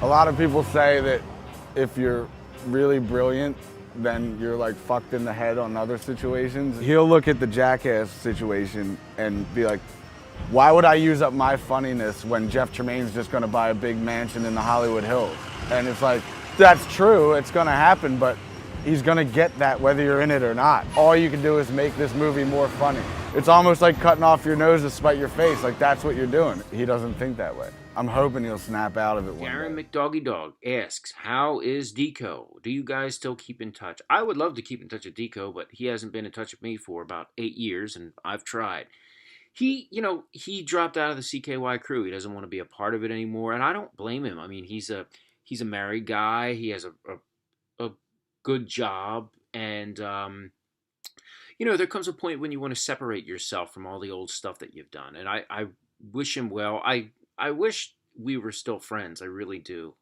A lot of people say that if you're really brilliant, then you're like fucked in the head on other situations. He'll look at the Jackass situation and be like, why would I use up my funniness when Jeff Tremaine's just gonna buy a big mansion in the Hollywood Hills? And it's like, that's true, it's gonna happen, but he's gonna get that whether you're in it or not. All you can do is make this movie more funny. It's almost like cutting off your nose to spite your face, like that's what you're doing. He doesn't think that way. I'm hoping he'll snap out of it one Darren day. McDoggy asks, how is Dico? Do you guys still keep in touch? I would love to keep in touch with Dico, but he hasn't been in touch with me for about 8 years, and I've tried. He dropped out of the CKY crew. He doesn't want to be a part of it anymore, and I don't blame him. I mean, he's a married guy. He has a good job, and there comes a point when you want to separate yourself from all the old stuff that you've done. And I wish him well. I wish we were still friends. I really do.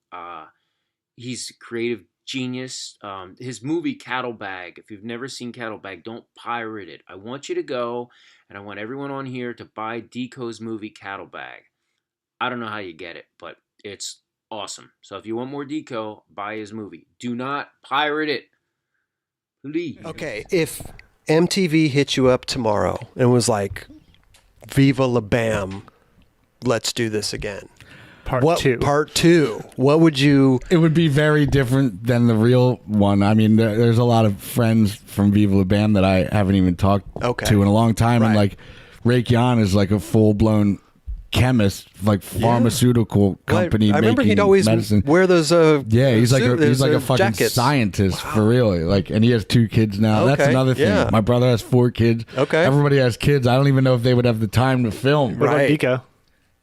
He's a creative genius. His movie Cattle Bag, if you've never seen Cattle Bag, don't pirate it. I want you to go, and I want everyone on here to buy Dico's movie Cattle Bag. I don't know how you get it, but it's awesome. So if you want more Dico, buy his movie. Do not pirate it. Please. Okay, if MTV hit you up tomorrow and was like, Viva La Bam, let's do this again. Part two. What would you... It would be very different than the real one. I mean, there's a lot of friends from Viva La Bam that I haven't even talked to in a long time. Right. And like, Ray Kyan is like a full-blown chemist, like pharmaceutical company. I remember he'd always medicine. Wear those. He's like a fucking jackets. Scientist for real. Like, and he has 2 kids now. Okay. That's another thing. Yeah. My brother has 4 kids. Okay, everybody has kids. I don't even know if they would have the time to film. What about Dico?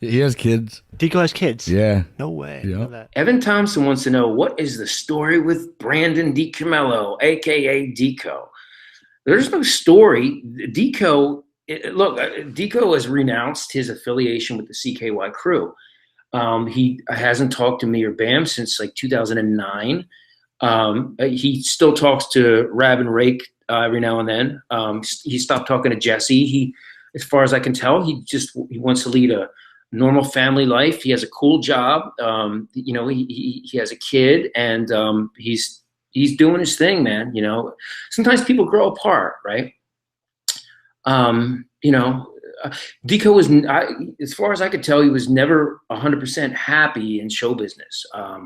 He has kids. Dico has kids? Yeah. No way. Yeah. Evan Thompson wants to know, what is the story with Brandon DiCamillo, a.k.a. Dico? There's no story. Dico has renounced his affiliation with the CKY crew. He hasn't talked to me or Bam since like 2009. He still talks to Rab and Rake every now and then. He stopped talking to Jesse. As far as I can tell, he wants to lead a normal family life. He has a cool job. He has a kid, and he's doing his thing, man. Sometimes people grow apart, right? Dico was, as far as I could tell, he was never 100% happy in show business. A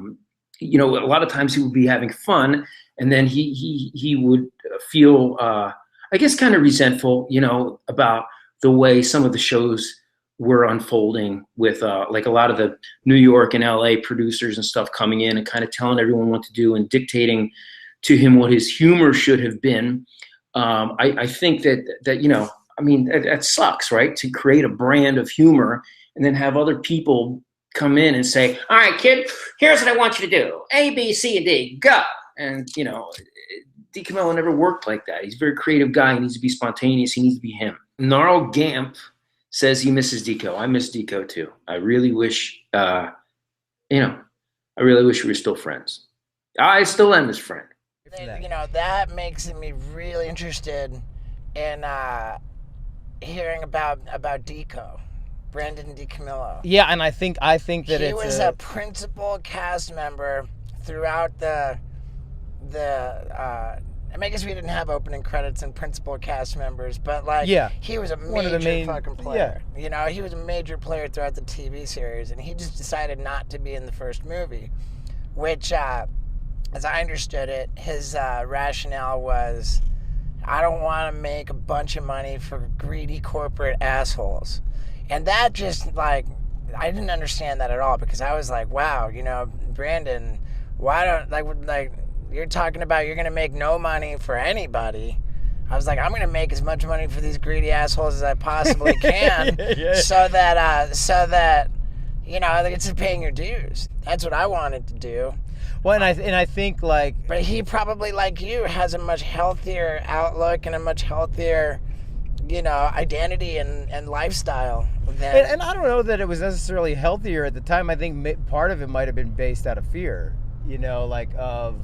lot of times he would be having fun, and then he would feel, I guess, kind of resentful, about the way some of the shows were unfolding with like a lot of the New York and LA producers and stuff coming in and kind of telling everyone what to do and dictating to him what his humor should have been. I think that that sucks, right? To create a brand of humor and then have other people come in and say, all right, kid, here's what I want you to do. A, B, C, and D, go. And, DiCamillo never worked like that. He's a very creative guy. He needs to be spontaneous. He needs to be him. Gnarl Gamp says he misses Dico. I miss Dico too. I really wish, I really wish we were still friends. I still am his friend. That makes me really interested in hearing about Dico, Brandon DiCamillo. Yeah, and I think that he was a principal cast member throughout the I guess we didn't have opening credits and principal cast members, but he was a major fucking player. Yeah. He was a major player throughout the TV series, and he just decided not to be in the first movie, which, as I understood it, his rationale was, I don't want to make a bunch of money for greedy corporate assholes. And that just, I didn't understand that at all, because I was like, wow, Brandon, why don't, you're talking about you're going to make no money for anybody. I was like, I'm going to make as much money for these greedy assholes as I possibly can so that it's paying your dues. That's what I wanted to do. Well, and I think but he probably, like you, has a much healthier outlook and a much healthier, identity and lifestyle. And I don't know that it was necessarily healthier at the time. I think part of it might have been based out of fear, of,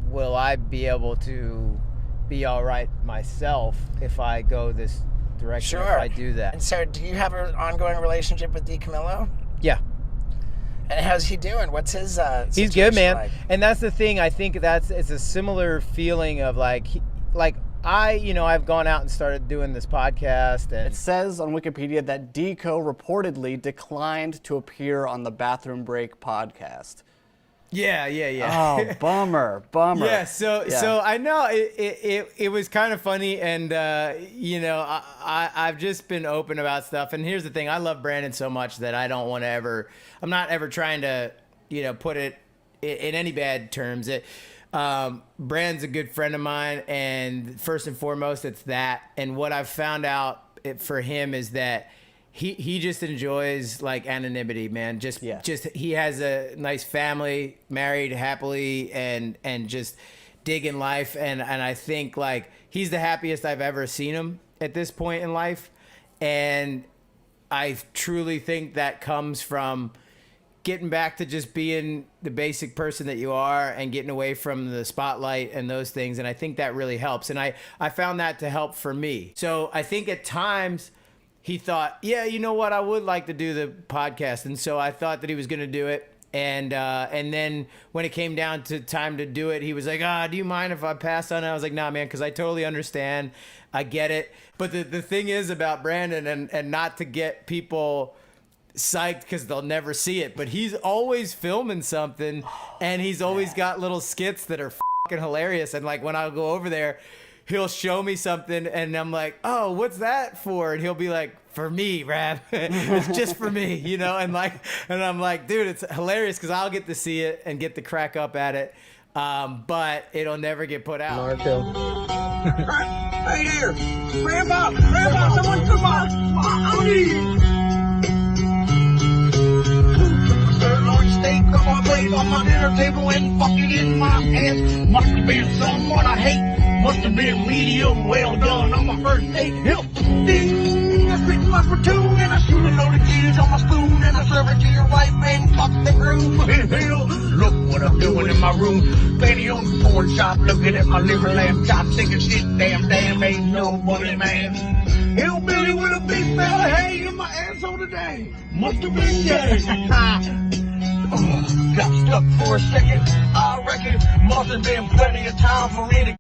will I be able to be all right myself if I go this direction, if I do that? And so do you have an ongoing relationship with DiCamillo? Yeah. And how's he doing? What's his He's good, man. like? And that's the thing. I think it's a similar feeling of I've gone out and started doing this podcast. And it says on Wikipedia that Dico reportedly declined to appear on the Bathroom Break podcast. Yeah. Oh, bummer. Yeah, so I know it was kind of funny, and I've just been open about stuff. And here's the thing: I love Brandon so much that I don't want to I'm not ever trying to, put it in any bad terms. Brandon's a good friend of mine, and first and foremost, it's that. And what I've found out for him is that he just enjoys like anonymity, man. Just he has a nice family, married happily, and just digging life. And I think like he's the happiest I've ever seen him at this point in life. And I truly think that comes from getting back to just being the basic person that you are and getting away from the spotlight and those things. And I think that really helps. And I found that to help for me. So I think at times he thought, yeah, you know what? I would like to do the podcast. And so I thought that he was going to do it. And then when it came down to time to do it, he was like, do you mind if I pass on it? I was like, nah, man, because I totally understand. I get it. But the thing is about Brandon, and not to get people psyched because they'll never see it, but he's always filming something, and he's always got little skits that are fucking hilarious. And like when I go over there, he'll show me something, and I'm like, oh, what's that for? And he'll be like, for me, Rab. It's just for me, and I'm like, dude, it's hilarious because I'll get to see it and get to crack up at it, but it'll never get put out. Marco. Hey there, Grandpa, someone come on, I need sirloin steak on my plate, on my dinner table, and fucking in my hands. Must have been someone I hate. Must have been medium well done on my first date. Help, ding, I spit my platoon, and I shoot a load of kids on my spoon, and I serve it to your wife, and fuck the groom. Hell, look what I'm doing in my room. Penny on the porn shop, looking at my liver lamb chop, thinking shit, damn, ain't nobody man. Hillbilly with a big bell of hay in my asshole today. Must have been gay. Got stuck for a second. I reckon must have been plenty of time for me to